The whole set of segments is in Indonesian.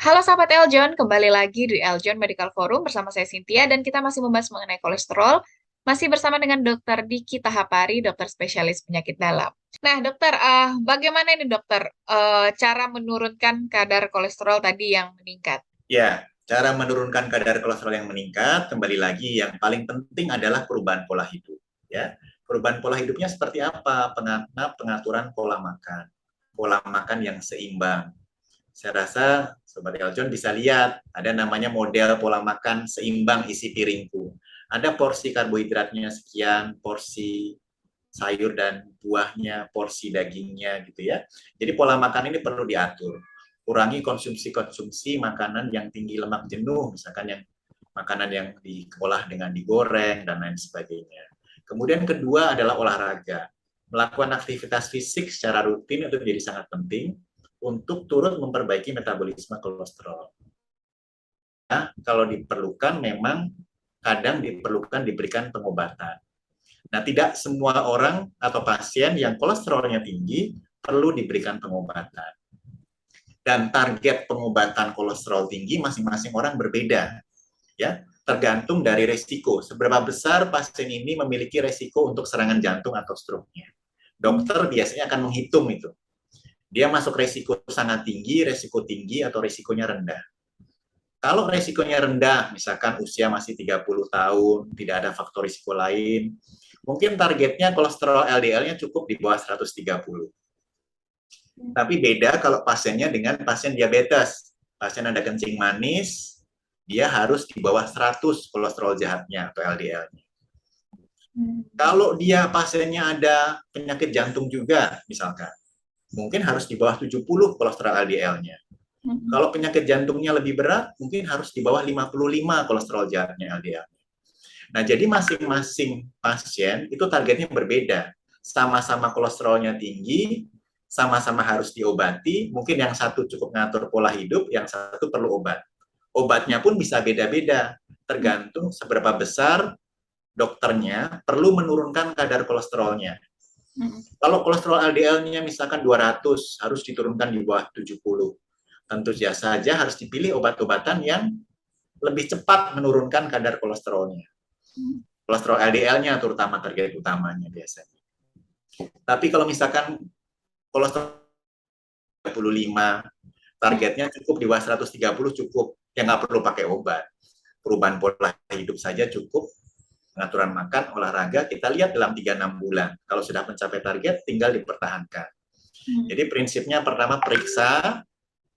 Halo sahabat Eljon, kembali lagi di Eljon Medical Forum bersama saya Cynthia dan kita masih membahas mengenai kolesterol. Masih bersama dengan Dokter Diki Tahapari, dokter spesialis penyakit dalam. Nah, dokter, bagaimana ini dokter cara menurunkan kadar kolesterol tadi yang meningkat? Ya, cara menurunkan kadar kolesterol yang meningkat, kembali lagi yang paling penting adalah perubahan pola hidup. Ya, perubahan pola hidupnya seperti apa? Pengaturan pola makan, pola makan yang seimbang. Saya rasa Sobat Eljon bisa lihat, ada namanya model pola makan seimbang isi piringku. Ada porsi karbohidratnya sekian, porsi sayur dan buahnya, porsi dagingnya gitu ya. Jadi pola makan ini perlu diatur. Kurangi konsumsi-konsumsi makanan yang tinggi lemak jenuh, misalkan yang makanan yang diolah dengan digoreng dan lain sebagainya. Kemudian kedua adalah olahraga. Melakukan aktivitas fisik secara rutin itu menjadi sangat penting untuk turut memperbaiki metabolisme kolesterol. Nah, kalau diperlukan memang kadang diperlukan diberikan pengobatan. Nah, tidak semua orang atau pasien yang kolesterolnya tinggi perlu diberikan pengobatan. Dan target pengobatan kolesterol tinggi masing-masing orang berbeda, ya, tergantung dari resiko. Seberapa besar pasien ini memiliki resiko untuk serangan jantung atau stroke-nya. Dokter biasanya akan menghitung itu. Dia masuk resiko sangat tinggi, resiko tinggi, atau resikonya rendah. Kalau resikonya rendah, misalkan usia masih 30 tahun, tidak ada faktor risiko lain, mungkin targetnya kolesterol LDL-nya cukup di bawah 130. Tapi beda kalau pasiennya dengan pasien diabetes. Pasien ada kencing manis, dia harus di bawah 100 kolesterol jahatnya atau LDL-nya. Kalau dia pasiennya ada penyakit jantung juga, misalkan, mungkin harus di bawah 70 kolesterol LDL-nya. Kalau penyakit jantungnya lebih berat, mungkin harus di bawah 55 kolesterol jahatnya LDL. Nah, jadi masing-masing pasien itu targetnya berbeda. Sama-sama kolesterolnya tinggi, sama-sama harus diobati. Mungkin yang satu cukup ngatur pola hidup, yang satu perlu obat. Obatnya pun bisa beda-beda, tergantung seberapa besar dokternya perlu menurunkan kadar kolesterolnya. Kalau kolesterol LDL-nya misalkan 200, harus diturunkan di bawah 70. Tentu saja harus dipilih obat-obatan yang lebih cepat menurunkan kadar kolesterolnya. Kolesterol LDL-nya terutama target utamanya biasanya. Tapi kalau misalkan kolesterol 35, targetnya cukup di bawah 130 cukup, ya nggak perlu pakai obat. Perubahan pola hidup saja cukup, pengaturan makan, olahraga, kita lihat dalam 3-6 bulan. Kalau sudah mencapai target, tinggal dipertahankan. Jadi prinsipnya pertama periksa,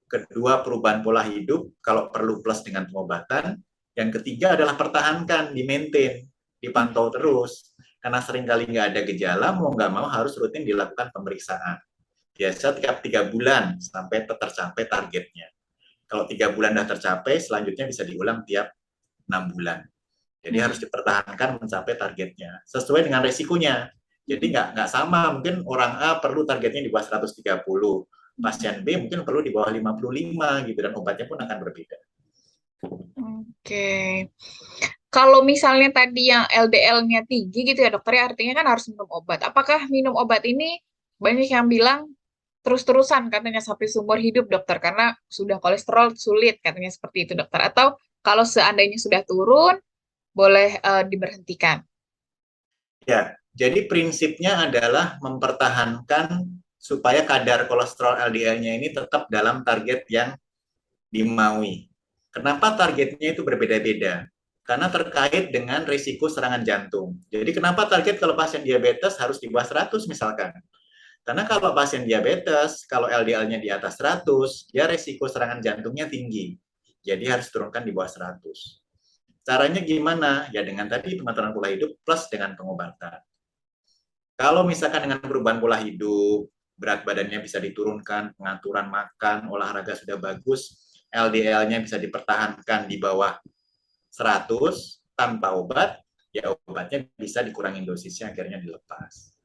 kedua perubahan pola hidup, kalau perlu plus dengan pengobatan, yang ketiga adalah pertahankan, di-maintain, dipantau terus. Karena seringkali nggak ada gejala, mau nggak mau harus rutin dilakukan pemeriksaan. Biasa tiap 3 bulan sampai tercapai targetnya. Kalau 3 bulan sudah tercapai, selanjutnya bisa diulang tiap 6 bulan. Jadi harus dipertahankan mencapai targetnya sesuai dengan resikonya. Jadi nggak sama, mungkin orang A perlu targetnya di bawah 130, pasien B mungkin perlu di bawah 55 gitu, dan obatnya pun akan berbeda. Oke. Kalau misalnya tadi yang LDL-nya tinggi gitu ya dokter ya, artinya kan harus minum obat. Apakah minum obat ini banyak yang bilang terus-terusan katanya sampai seumur hidup dokter karena sudah kolesterol sulit katanya seperti itu dokter. Atau kalau seandainya sudah turun boleh diberhentikan. Ya, jadi prinsipnya adalah mempertahankan supaya kadar kolesterol LDL-nya ini tetap dalam target yang dimaui. Kenapa targetnya itu berbeda-beda? Karena terkait dengan risiko serangan jantung. Jadi kenapa target kalau pasien diabetes harus di bawah 100 misalkan? Karena kalau pasien diabetes, kalau LDL-nya di atas 100, dia risiko serangan jantungnya tinggi. Jadi harus turunkan di bawah 100. Caranya gimana? Ya dengan tadi pengaturan pola hidup plus dengan pengobatan. Kalau misalkan dengan perubahan pola hidup, berat badannya bisa diturunkan, pengaturan makan, olahraga sudah bagus, LDL-nya bisa dipertahankan di bawah 100 tanpa obat, ya obatnya bisa dikurangi dosisnya akhirnya dilepas.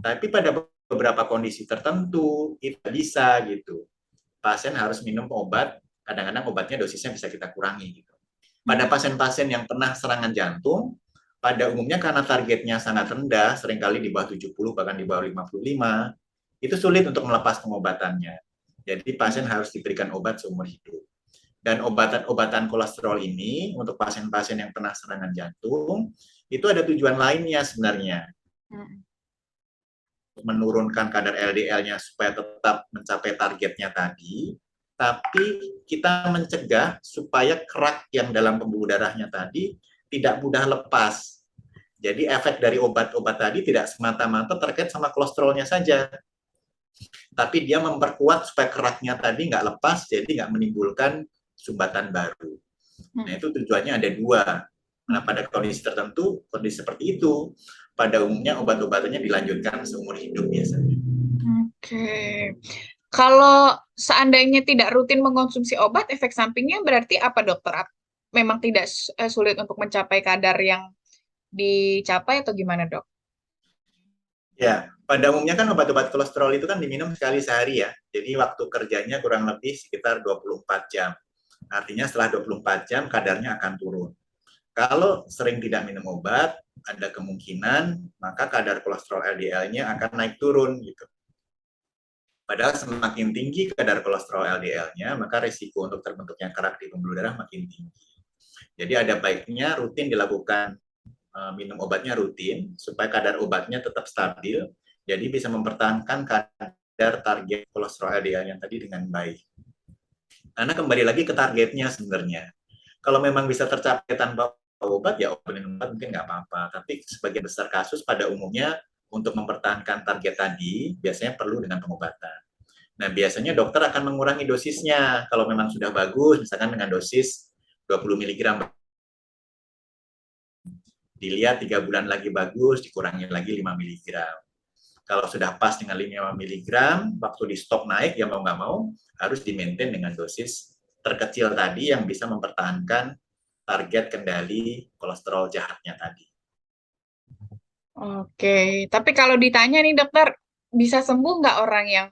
Tapi pada beberapa kondisi tertentu itu bisa gitu. Pasien harus minum obat, kadang-kadang obatnya dosisnya bisa kita kurangi gitu. Pada pasien-pasien yang pernah serangan jantung, pada umumnya karena targetnya sangat rendah, seringkali di bawah 70 bahkan di bawah 55, itu sulit untuk melepas pengobatannya. Jadi pasien harus diberikan obat seumur hidup. Dan obatan-obatan kolesterol ini untuk pasien-pasien yang pernah serangan jantung, itu ada tujuan lainnya sebenarnya. Menurunkan kadar LDL-nya supaya tetap mencapai targetnya tadi, tapi kita mencegah supaya kerak yang dalam pembuluh darahnya tadi tidak mudah lepas. Jadi efek dari obat-obat tadi tidak semata-mata terkait sama kolesterolnya saja, tapi dia memperkuat supaya keraknya tadi nggak lepas, jadi nggak menimbulkan sumbatan baru. Nah, itu tujuannya ada dua. Nah, pada kondisi tertentu, kondisi seperti itu, pada umumnya obat-obatannya dilanjutkan seumur hidup biasanya. Oke. Kalau seandainya tidak rutin mengkonsumsi obat, efek sampingnya berarti apa, dokter? Memang tidak sulit untuk mencapai kadar yang dicapai atau gimana, dok? Ya, pada umumnya kan obat-obat kolesterol itu kan diminum sekali sehari ya. Jadi waktu kerjanya kurang lebih sekitar 24 jam. Artinya setelah 24 jam kadarnya akan turun. Kalau sering tidak minum obat, ada kemungkinan maka kadar kolesterol LDL-nya akan naik turun gitu. Padahal semakin tinggi kadar kolesterol LDL-nya, maka risiko untuk terbentuknya kerak di pembuluh darah makin tinggi. Jadi ada baiknya rutin dilakukan minum obatnya rutin supaya kadar obatnya tetap stabil, jadi bisa mempertahankan kadar target kolesterol LDL yang tadi dengan baik. Karena kembali lagi ke targetnya sebenarnya. Kalau memang bisa tercapai tanpa obat, ya minum obat mungkin nggak apa-apa. Tapi sebagian besar kasus pada umumnya untuk mempertahankan target tadi, biasanya perlu dengan pengobatan. Nah, biasanya dokter akan mengurangi dosisnya. Kalau memang sudah bagus, misalkan dengan dosis 20 mg, dilihat 3 bulan lagi bagus, dikurangi lagi 5 mg. Kalau sudah pas dengan 5 mg, waktu di stop naik, ya mau nggak mau, harus di-maintain dengan dosis terkecil tadi yang bisa mempertahankan target kendali kolesterol jahatnya tadi. Oke, tapi kalau ditanya nih, dokter, bisa sembuh nggak orang yang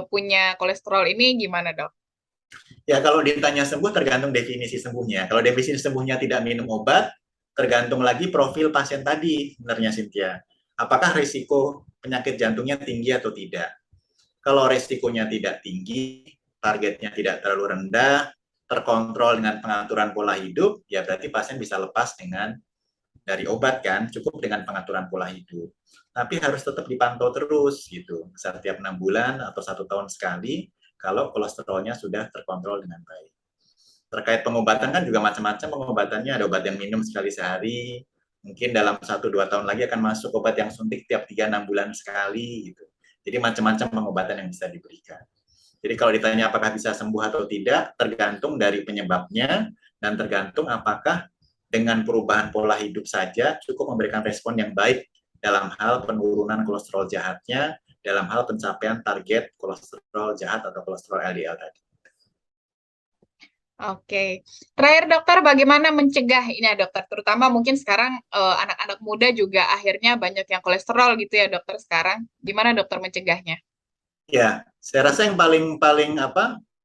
punya kolesterol ini gimana, dok? Ya, kalau ditanya sembuh tergantung definisi sembuhnya. Kalau definisi sembuhnya tidak minum obat, tergantung lagi profil pasien tadi sebenarnya, Cynthia. Apakah risiko penyakit jantungnya tinggi atau tidak? Kalau risikonya tidak tinggi, targetnya tidak terlalu rendah, terkontrol dengan pengaturan pola hidup, ya berarti pasien bisa lepas dengan dari obat kan, cukup dengan pengaturan pola hidup. Tapi harus tetap dipantau terus gitu, setiap 6 bulan atau 1 tahun sekali, kalau kolesterolnya sudah terkontrol dengan baik. Terkait pengobatan kan juga macam-macam pengobatannya, ada obat yang minum sekali sehari, mungkin dalam 1-2 tahun lagi akan masuk obat yang suntik tiap 3-6 bulan sekali gitu. Jadi macam-macam pengobatan yang bisa diberikan. Jadi kalau ditanya apakah bisa sembuh atau tidak, tergantung dari penyebabnya dan tergantung apakah dengan perubahan pola hidup saja cukup memberikan respon yang baik dalam hal penurunan kolesterol jahatnya, dalam hal pencapaian target kolesterol jahat atau kolesterol LDL tadi. Oke, terakhir dokter, bagaimana mencegah ini ya dokter, terutama mungkin sekarang anak-anak muda juga akhirnya banyak yang kolesterol gitu ya dokter sekarang, gimana dokter mencegahnya? Ya, saya rasa yang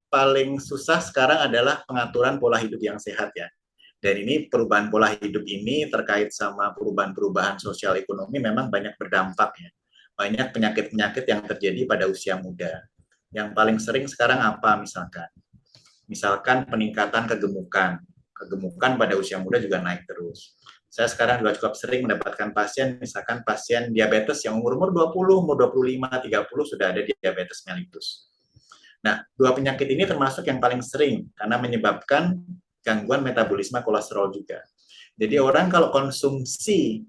paling susah sekarang adalah pengaturan pola hidup yang sehat ya. Dan ini perubahan pola hidup ini terkait sama perubahan-perubahan sosial ekonomi memang banyak berdampak ya. Banyak penyakit-penyakit yang terjadi pada usia muda. Yang paling sering sekarang apa misalkan? Misalkan peningkatan kegemukan. Kegemukan pada usia muda juga naik terus. Saya sekarang juga cukup sering mendapatkan pasien, misalkan pasien diabetes yang umur 20, umur 25, 30 sudah ada diabetes mellitus. Nah, dua penyakit ini termasuk yang paling sering karena menyebabkan gangguan metabolisme kolesterol juga. Jadi orang kalau konsumsi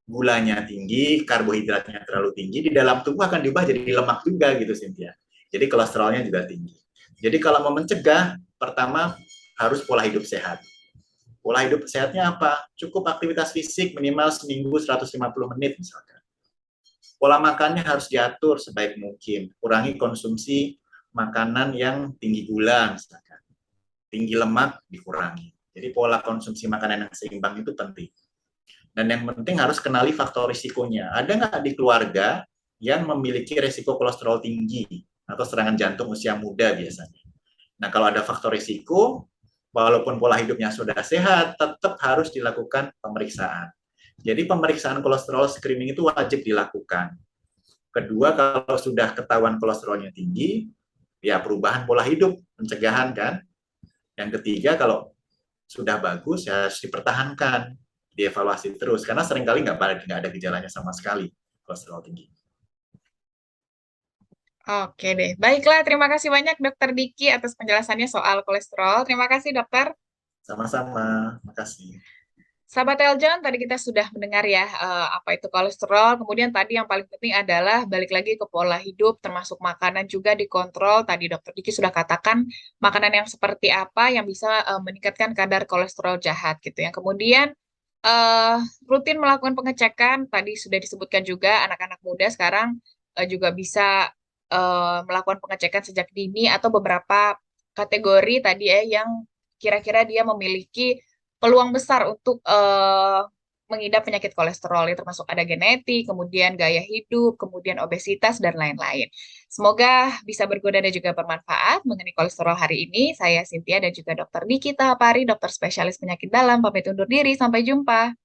gulanya tinggi, karbohidratnya terlalu tinggi, di dalam tubuh akan diubah jadi lemak juga gitu, Cynthia. Jadi kolesterolnya juga tinggi. Jadi kalau mau mencegah, pertama harus pola hidup sehat. Pola hidup sehatnya apa? Cukup aktivitas fisik minimal seminggu 150 menit misalkan. Pola makannya harus diatur sebaik mungkin. Kurangi konsumsi makanan yang tinggi gula misalkan. Tinggi lemak dikurangi. Jadi pola konsumsi makanan yang seimbang itu penting. Dan yang penting harus kenali faktor risikonya. Ada nggak di keluarga yang memiliki risiko kolesterol tinggi atau serangan jantung usia muda biasanya. Nah, kalau ada faktor risiko, walaupun pola hidupnya sudah sehat, tetap harus dilakukan pemeriksaan. Jadi pemeriksaan kolesterol screening itu wajib dilakukan. Kedua, kalau sudah ketahuan kolesterolnya tinggi, Ya, perubahan pola hidup, pencegahan kan. Yang ketiga, kalau sudah bagus ya harus dipertahankan, dievaluasi terus. Karena seringkali nggak ada gejalanya sama sekali kolesterol tinggi. Oke deh. Baiklah, terima kasih banyak Dokter Diki atas penjelasannya soal kolesterol. Terima kasih dokter. Sama-sama, makasih. Sahabat Eljon, tadi kita sudah mendengar ya apa itu kolesterol. Kemudian tadi yang paling penting adalah balik lagi ke pola hidup, termasuk makanan juga dikontrol. Tadi Dokter Diki sudah katakan makanan yang seperti apa yang bisa meningkatkan kadar kolesterol jahat gitu. Yang kemudian eh, rutin melakukan pengecekan. Tadi sudah disebutkan juga anak-anak muda sekarang juga bisa melakukan pengecekan sejak dini atau beberapa kategori tadi ya yang kira-kira dia memiliki peluang besar untuk mengidap penyakit kolesterol, ya, termasuk ada genetik, kemudian gaya hidup, kemudian obesitas, dan lain-lain. Semoga bisa berguna dan juga bermanfaat mengenai kolesterol hari ini. Saya Cynthia dan juga Dr. Diki Tahapari, dokter spesialis penyakit dalam, pamit undur diri. Sampai jumpa.